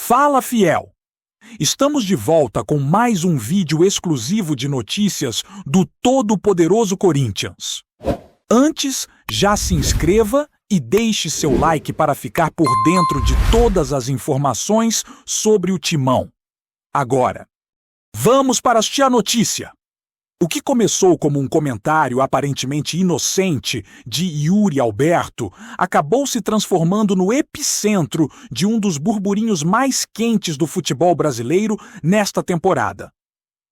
Fala, fiel! Estamos de volta com mais um vídeo exclusivo de notícias do todo-poderoso Corinthians. Antes, já se inscreva e deixe seu like para ficar por dentro de todas as informações sobre o Timão. Agora, vamos para a notícia! O que começou como um comentário aparentemente inocente de Yuri Alberto acabou se transformando no epicentro de um dos burburinhos mais quentes do futebol brasileiro nesta temporada.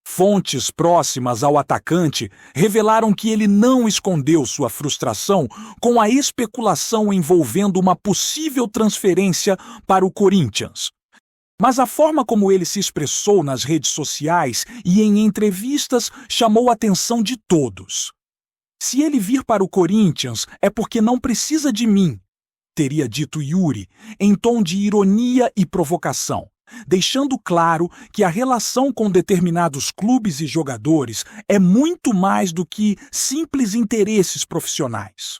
Fontes próximas ao atacante revelaram que ele não escondeu sua frustração com a especulação envolvendo uma possível transferência para o Corinthians. Mas a forma como ele se expressou nas redes sociais e em entrevistas chamou a atenção de todos. Se ele vir para o Corinthians é porque não precisa de mim, teria dito Yuri, em tom de ironia e provocação, deixando claro que a relação com determinados clubes e jogadores é muito mais do que simples interesses profissionais.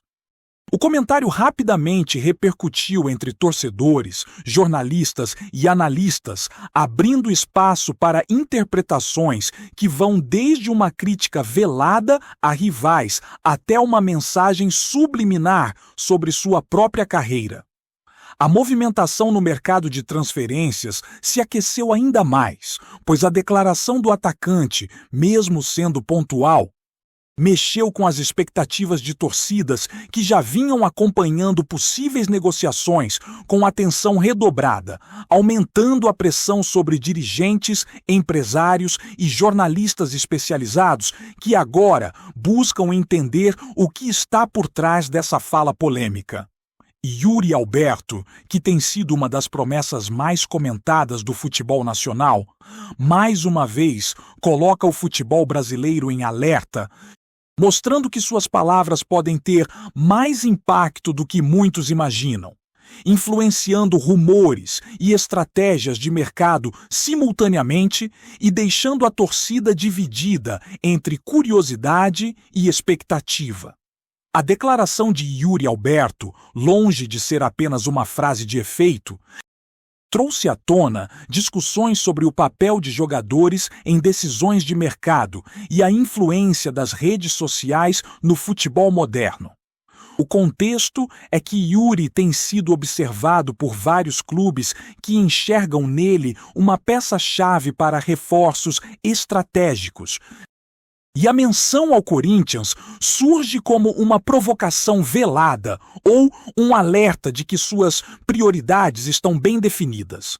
O comentário rapidamente repercutiu entre torcedores, jornalistas e analistas, abrindo espaço para interpretações que vão desde uma crítica velada a rivais até uma mensagem subliminar sobre sua própria carreira. A movimentação no mercado de transferências se aqueceu ainda mais, pois a declaração do atacante, mesmo sendo pontual, mexeu com as expectativas de torcidas que já vinham acompanhando possíveis negociações com atenção redobrada, aumentando a pressão sobre dirigentes, empresários e jornalistas especializados que agora buscam entender o que está por trás dessa fala polêmica. Yuri Alberto, que tem sido uma das promessas mais comentadas do futebol nacional, mais uma vez coloca o futebol brasileiro em alerta, mostrando que suas palavras podem ter mais impacto do que muitos imaginam, influenciando rumores e estratégias de mercado simultaneamente e deixando a torcida dividida entre curiosidade e expectativa. A declaração de Yuri Alberto, longe de ser apenas uma frase de efeito, trouxe à tona discussões sobre o papel de jogadores em decisões de mercado e a influência das redes sociais no futebol moderno. O contexto é que Yuri tem sido observado por vários clubes que enxergam nele uma peça-chave para reforços estratégicos. E a menção ao Corinthians surge como uma provocação velada ou um alerta de que suas prioridades estão bem definidas.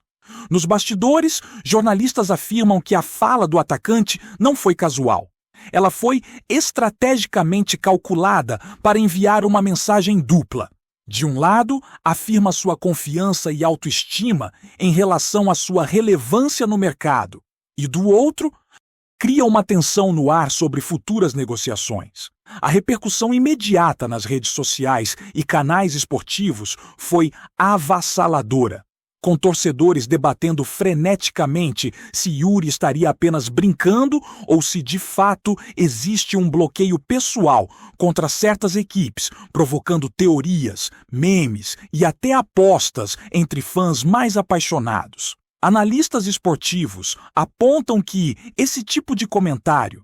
Nos bastidores, jornalistas afirmam que a fala do atacante não foi casual. Ela foi estrategicamente calculada para enviar uma mensagem dupla. De um lado, afirma sua confiança e autoestima em relação à sua relevância no mercado, e do outro, cria uma tensão no ar sobre futuras negociações. A repercussão imediata nas redes sociais e canais esportivos foi avassaladora, com torcedores debatendo freneticamente se Yuri estaria apenas brincando ou se de fato existe um bloqueio pessoal contra certas equipes, provocando teorias, memes e até apostas entre fãs mais apaixonados. Analistas esportivos apontam que esse tipo de comentário,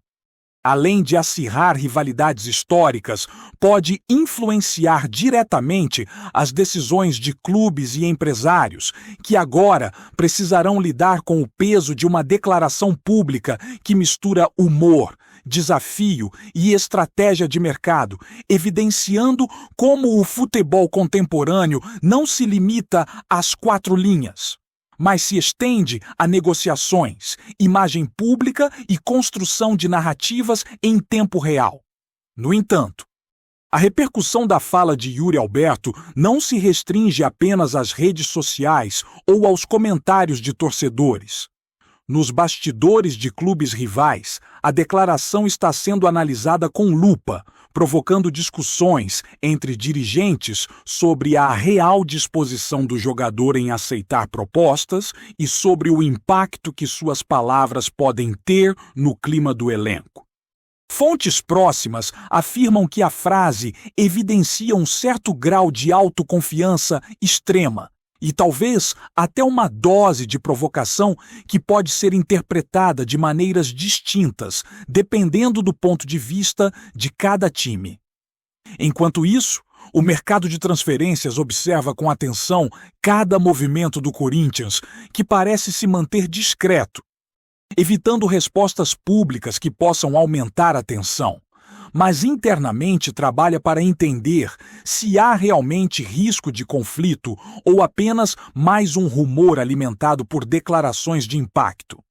além de acirrar rivalidades históricas, pode influenciar diretamente as decisões de clubes e empresários, que agora precisarão lidar com o peso de uma declaração pública que mistura humor, desafio e estratégia de mercado, evidenciando como o futebol contemporâneo não se limita às quatro linhas, mas se estende a negociações, imagem pública e construção de narrativas em tempo real. No entanto, a repercussão da fala de Yuri Alberto não se restringe apenas às redes sociais ou aos comentários de torcedores. Nos bastidores de clubes rivais, a declaração está sendo analisada com lupa, provocando discussões entre dirigentes sobre a real disposição do jogador em aceitar propostas e sobre o impacto que suas palavras podem ter no clima do elenco. Fontes próximas afirmam que a frase evidencia um certo grau de autoconfiança extrema e talvez até uma dose de provocação que pode ser interpretada de maneiras distintas, dependendo do ponto de vista de cada time. Enquanto isso, o mercado de transferências observa com atenção cada movimento do Corinthians, que parece se manter discreto, evitando respostas públicas que possam aumentar a tensão, mas internamente trabalha para entender se há realmente risco de conflito ou apenas mais um rumor alimentado por declarações de impacto.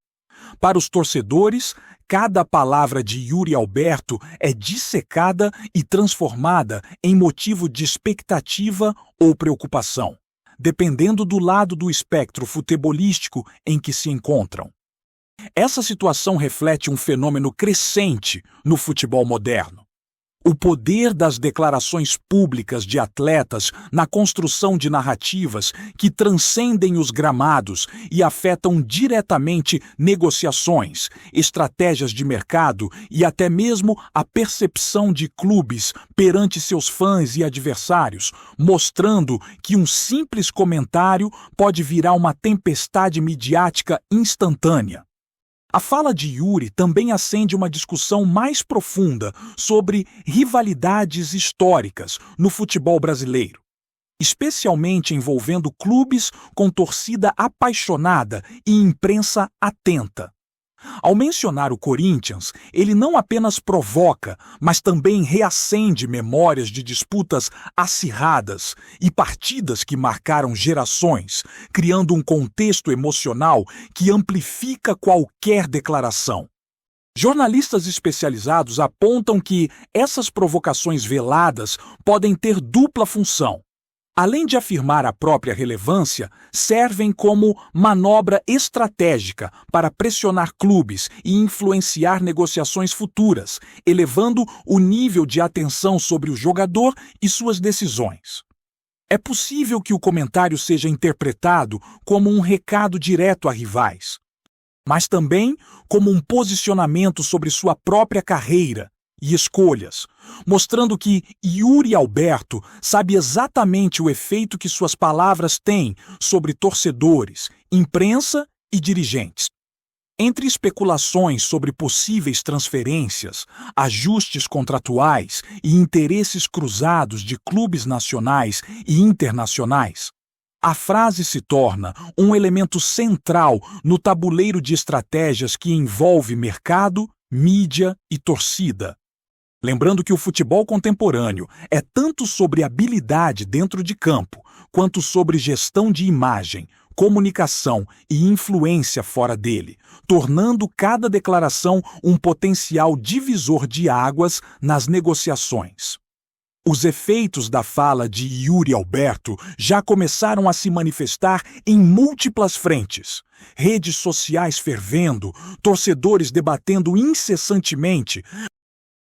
Para os torcedores, cada palavra de Yuri Alberto é dissecada e transformada em motivo de expectativa ou preocupação, dependendo do lado do espectro futebolístico em que se encontram. Essa situação reflete um fenômeno crescente no futebol moderno. O poder das declarações públicas de atletas na construção de narrativas que transcendem os gramados e afetam diretamente negociações, estratégias de mercado e até mesmo a percepção de clubes perante seus fãs e adversários, mostrando que um simples comentário pode virar uma tempestade midiática instantânea. A fala de Yuri também acende uma discussão mais profunda sobre rivalidades históricas no futebol brasileiro, especialmente envolvendo clubes com torcida apaixonada e imprensa atenta. Ao mencionar o Corinthians, ele não apenas provoca, mas também reacende memórias de disputas acirradas e partidas que marcaram gerações, criando um contexto emocional que amplifica qualquer declaração. Jornalistas especializados apontam que essas provocações veladas podem ter dupla função. Além de afirmar a própria relevância, servem como manobra estratégica para pressionar clubes e influenciar negociações futuras, elevando o nível de atenção sobre o jogador e suas decisões. É possível que o comentário seja interpretado como um recado direto a rivais, mas também como um posicionamento sobre sua própria carreira e escolhas, mostrando que Yuri Alberto sabe exatamente o efeito que suas palavras têm sobre torcedores, imprensa e dirigentes. Entre especulações sobre possíveis transferências, ajustes contratuais e interesses cruzados de clubes nacionais e internacionais, a frase se torna um elemento central no tabuleiro de estratégias que envolve mercado, mídia e torcida. Lembrando que o futebol contemporâneo é tanto sobre habilidade dentro de campo, quanto sobre gestão de imagem, comunicação e influência fora dele, tornando cada declaração um potencial divisor de águas nas negociações. Os efeitos da fala de Yuri Alberto já começaram a se manifestar em múltiplas frentes. Redes sociais fervendo, torcedores debatendo incessantemente,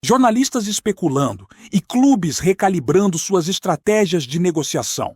jornalistas especulando e clubes recalibrando suas estratégias de negociação.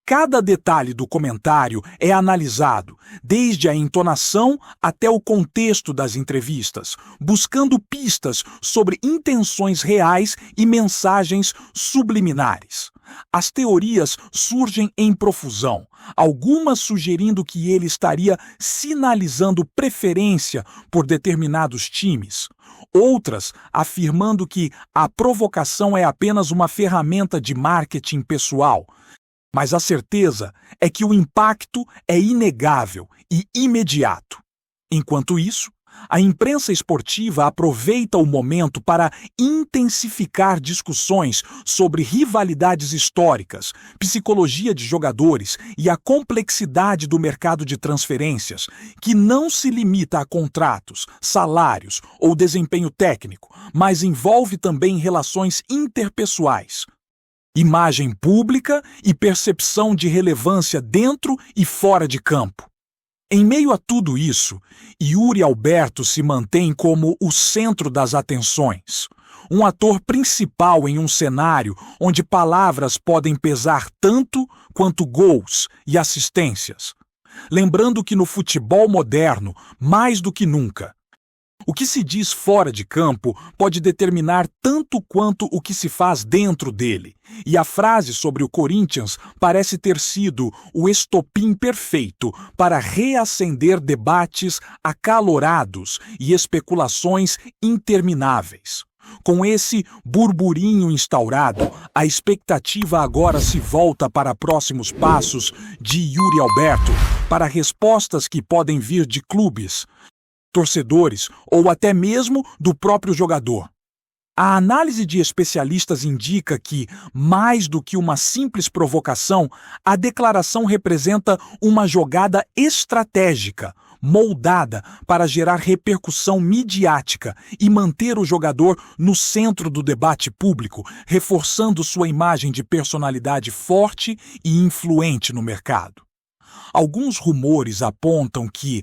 Cada detalhe do comentário é analisado, desde a entonação até o contexto das entrevistas, buscando pistas sobre intenções reais e mensagens subliminares. As teorias surgem em profusão, algumas sugerindo que ele estaria sinalizando preferência por determinados times, outras afirmando que a provocação é apenas uma ferramenta de marketing pessoal. Mas a certeza é que o impacto é inegável e imediato. Enquanto isso, a imprensa esportiva aproveita o momento para intensificar discussões sobre rivalidades históricas, psicologia de jogadores e a complexidade do mercado de transferências, que não se limita a contratos, salários ou desempenho técnico, mas envolve também relações interpessoais, imagem pública e percepção de relevância dentro e fora de campo. Em meio a tudo isso, Yuri Alberto se mantém como o centro das atenções, um ator principal em um cenário onde palavras podem pesar tanto quanto gols e assistências. Lembrando que no futebol moderno, mais do que nunca, O que se diz fora de campo pode determinar tanto quanto o que se faz dentro dele. E a frase sobre o Corinthians parece ter sido o estopim perfeito para reacender debates acalorados e especulações intermináveis. Com esse burburinho instaurado, a expectativa agora se volta para próximos passos de Yuri Alberto, para respostas que podem vir de clubes, torcedores ou até mesmo do próprio jogador. A análise de especialistas indica que, mais do que uma simples provocação, a declaração representa uma jogada estratégica, moldada para gerar repercussão midiática e manter o jogador no centro do debate público, reforçando sua imagem de personalidade forte e influente no mercado. Alguns rumores apontam que,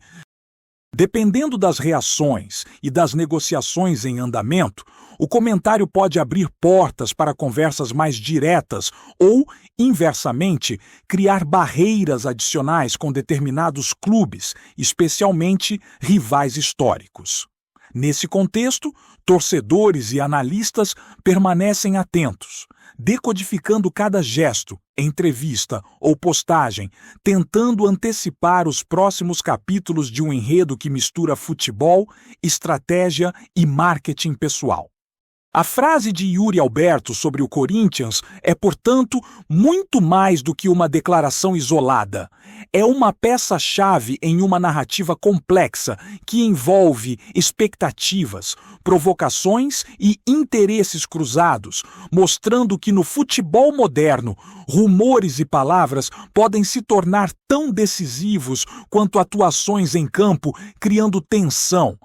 dependendo das reações e das negociações em andamento, o comentário pode abrir portas para conversas mais diretas ou, inversamente, criar barreiras adicionais com determinados clubes, especialmente rivais históricos. Nesse contexto, torcedores e analistas permanecem atentos, decodificando cada gesto, entrevista ou postagem, tentando antecipar os próximos capítulos de um enredo que mistura futebol, estratégia e marketing pessoal. A frase de Yuri Alberto sobre o Corinthians é, portanto, muito mais do que uma declaração isolada. É uma peça-chave em uma narrativa complexa que envolve expectativas, provocações e interesses cruzados, mostrando que no futebol moderno, rumores e palavras podem se tornar tão decisivos quanto atuações em campo, criando tensão,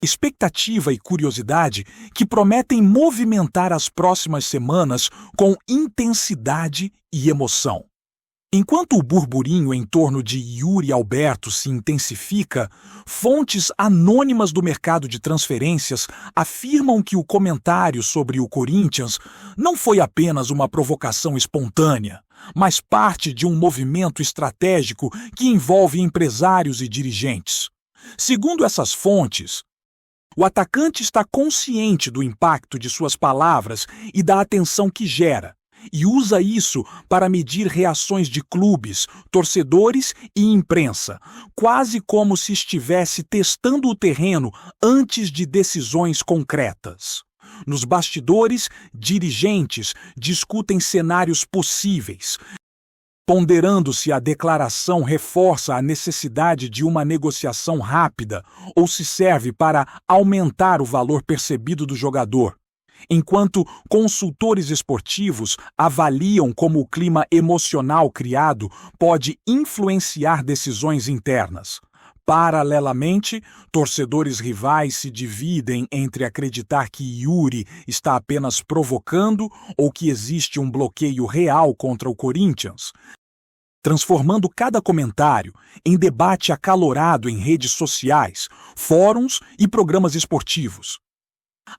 expectativa e curiosidade que prometem movimentar as próximas semanas com intensidade e emoção. Enquanto o burburinho em torno de Yuri Alberto se intensifica, fontes anônimas do mercado de transferências afirmam que o comentário sobre o Corinthians não foi apenas uma provocação espontânea, mas parte de um movimento estratégico que envolve empresários e dirigentes. Segundo essas fontes, o atacante está consciente do impacto de suas palavras e da atenção que gera, e usa isso para medir reações de clubes, torcedores e imprensa, quase como se estivesse testando o terreno antes de decisões concretas. Nos bastidores, dirigentes discutem cenários possíveis, ponderando se a declaração reforça a necessidade de uma negociação rápida ou se serve para aumentar o valor percebido do jogador, enquanto consultores esportivos avaliam como o clima emocional criado pode influenciar decisões internas. Paralelamente, torcedores rivais se dividem entre acreditar que Yuri está apenas provocando ou que existe um bloqueio real contra o Corinthians, transformando cada comentário em debate acalorado em redes sociais, fóruns e programas esportivos.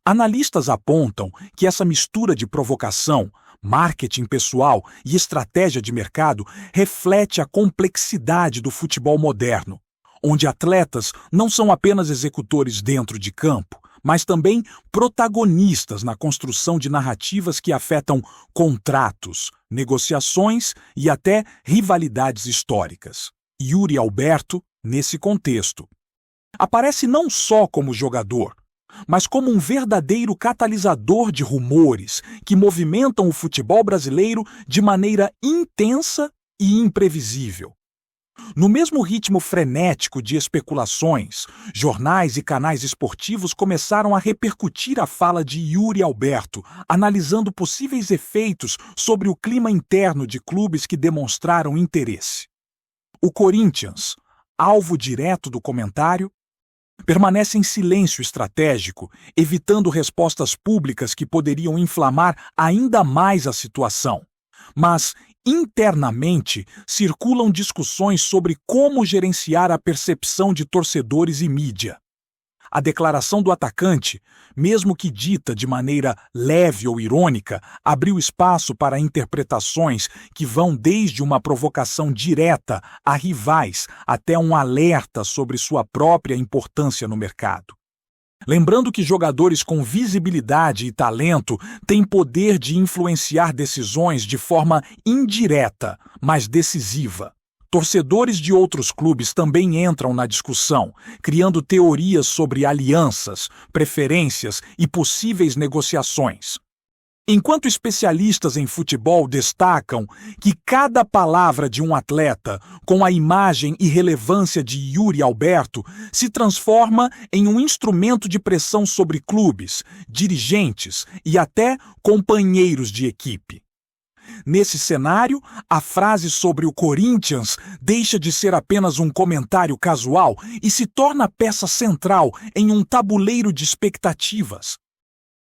Analistas apontam que essa mistura de provocação, marketing pessoal e estratégia de mercado reflete a complexidade do futebol moderno, onde atletas não são apenas executores dentro de campo, mas também protagonistas na construção de narrativas que afetam contratos, negociações e até rivalidades históricas. Yuri Alberto, nesse contexto, aparece não só como jogador, mas como um verdadeiro catalisador de rumores que movimentam o futebol brasileiro de maneira intensa e imprevisível. No mesmo ritmo frenético de especulações, jornais e canais esportivos começaram a repercutir a fala de Yuri Alberto, analisando possíveis efeitos sobre o clima interno de clubes que demonstraram interesse. O Corinthians, alvo direto do comentário, permanece em silêncio estratégico, evitando respostas públicas que poderiam inflamar ainda mais a situação. Mas, internamente, circulam discussões sobre como gerenciar a percepção de torcedores e mídia. A declaração do atacante, mesmo que dita de maneira leve ou irônica, abriu espaço para interpretações que vão desde uma provocação direta a rivais até um alerta sobre sua própria importância no mercado. Lembrando que jogadores com visibilidade e talento têm poder de influenciar decisões de forma indireta, mas decisiva. Torcedores de outros clubes também entram na discussão, criando teorias sobre alianças, preferências e possíveis negociações. Enquanto especialistas em futebol destacam que cada palavra de um atleta, com a imagem e relevância de Yuri Alberto, se transforma em um instrumento de pressão sobre clubes, dirigentes e até companheiros de equipe. Nesse cenário, a frase sobre o Corinthians deixa de ser apenas um comentário casual e se torna peça central em um tabuleiro de expectativas,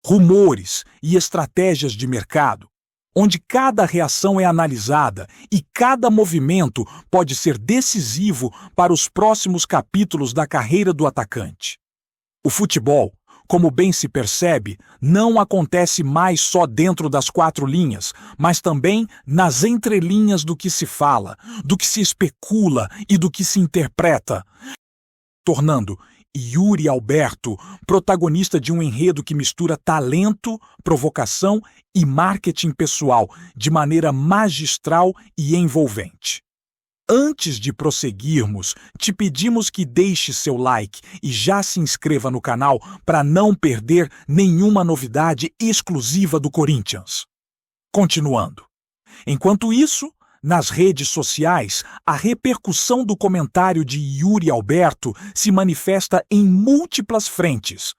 rumores e estratégias de mercado, onde cada reação é analisada e cada movimento pode ser decisivo para os próximos capítulos da carreira do atacante. O futebol, como bem se percebe, não acontece mais só dentro das quatro linhas, mas também nas entrelinhas do que se fala, do que se especula e do que se interpreta, tornando Yuri Alberto protagonista de um enredo que mistura talento, provocação e marketing pessoal de maneira magistral e envolvente. Antes de prosseguirmos, te pedimos que deixe seu like e já se inscreva no canal para não perder nenhuma novidade exclusiva do Corinthians. Continuando. Enquanto isso, nas redes sociais, a repercussão do comentário de Yuri Alberto se manifesta em múltiplas frentes,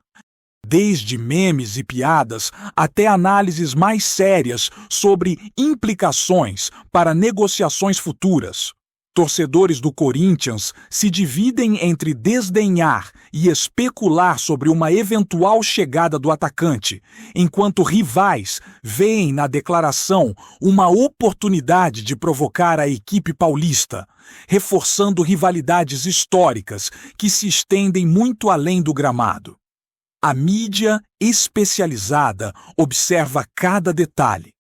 desde memes e piadas até análises mais sérias sobre implicações para negociações futuras. Torcedores do Corinthians se dividem entre desdenhar e especular sobre uma eventual chegada do atacante, enquanto rivais veem na declaração uma oportunidade de provocar a equipe paulista, reforçando rivalidades históricas que se estendem muito além do gramado. A mídia especializada observa cada detalhe,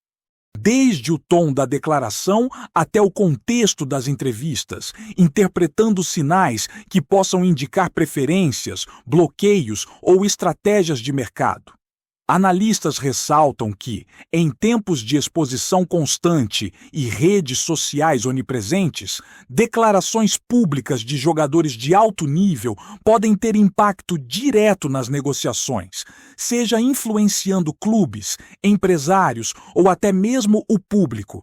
desde o tom da declaração até o contexto das entrevistas, interpretando sinais que possam indicar preferências, bloqueios ou estratégias de mercado. Analistas ressaltam que, em tempos de exposição constante e redes sociais onipresentes, declarações públicas de jogadores de alto nível podem ter impacto direto nas negociações, seja influenciando clubes, empresários ou até mesmo o público,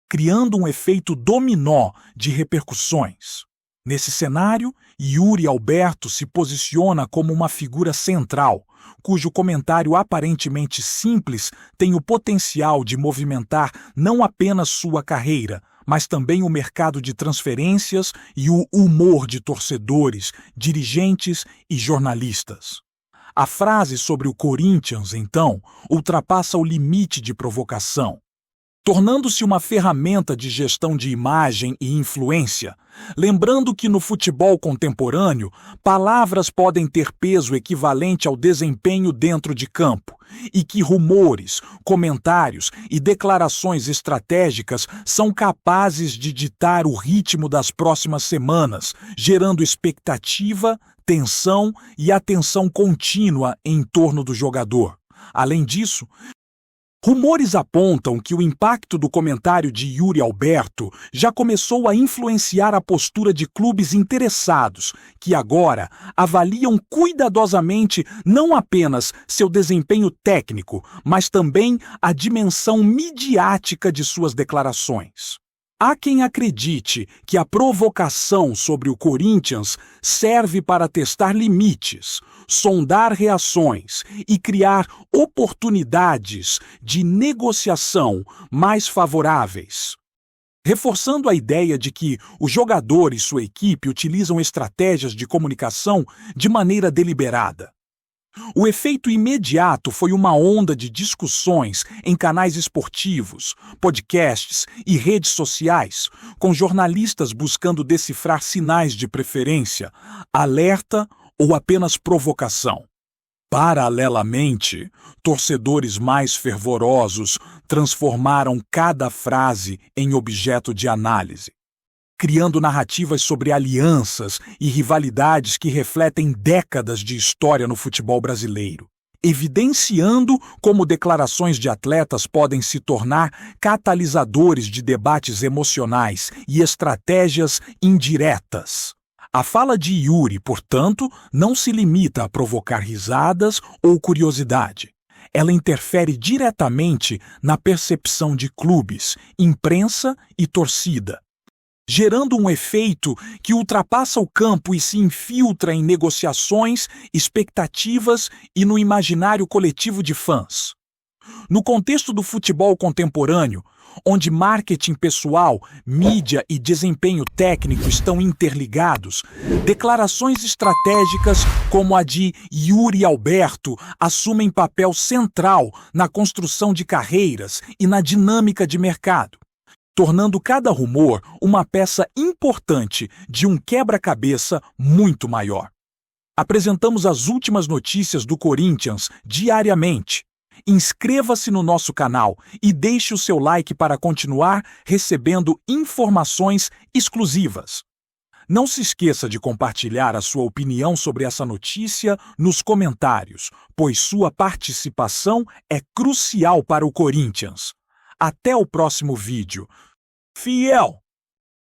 criando um efeito dominó de repercussões. Nesse cenário, Yuri Alberto se posiciona como uma figura central, cujo comentário aparentemente simples tem o potencial de movimentar não apenas sua carreira, mas também o mercado de transferências e o humor de torcedores, dirigentes e jornalistas. A frase sobre o Corinthians, então, ultrapassa o limite de provocação, tornando-se uma ferramenta de gestão de imagem e influência, lembrando que no futebol contemporâneo, palavras podem ter peso equivalente ao desempenho dentro de campo, e que rumores, comentários e declarações estratégicas são capazes de ditar o ritmo das próximas semanas, gerando expectativa, tensão e atenção contínua em torno do jogador. Além disso, rumores apontam que o impacto do comentário de Yuri Alberto já começou a influenciar a postura de clubes interessados, que agora avaliam cuidadosamente não apenas seu desempenho técnico, mas também a dimensão midiática de suas declarações. Há quem acredite que a provocação sobre o Corinthians serve para testar limites, sondar reações e criar oportunidades de negociação mais favoráveis, reforçando a ideia de que o jogador e sua equipe utilizam estratégias de comunicação de maneira deliberada. O efeito imediato foi uma onda de discussões em canais esportivos, podcasts e redes sociais, com jornalistas buscando decifrar sinais de preferência, alerta ou apenas provocação. Paralelamente, torcedores mais fervorosos transformaram cada frase em objeto de análise. criando narrativas sobre alianças e rivalidades que refletem décadas de história no futebol brasileiro, evidenciando como declarações de atletas podem se tornar catalisadores de debates emocionais e estratégias indiretas. A fala de Yuri, portanto, não se limita a provocar risadas ou curiosidade. Ela interfere diretamente na percepção de clubes, imprensa e torcida, gerando um efeito que ultrapassa o campo e se infiltra em negociações, expectativas e no imaginário coletivo de fãs. No contexto do futebol contemporâneo, onde marketing pessoal, mídia e desempenho técnico estão interligados, declarações estratégicas como a de Yuri Alberto assumem papel central na construção de carreiras e na dinâmica de mercado, tornando cada rumor uma peça importante de um quebra-cabeça muito maior. Apresentamos as últimas notícias do Corinthians diariamente. Inscreva-se no nosso canal e deixe o seu like para continuar recebendo informações exclusivas. Não se esqueça de compartilhar a sua opinião sobre essa notícia nos comentários, pois sua participação é crucial para o Corinthians. Até o próximo vídeo. Fiel!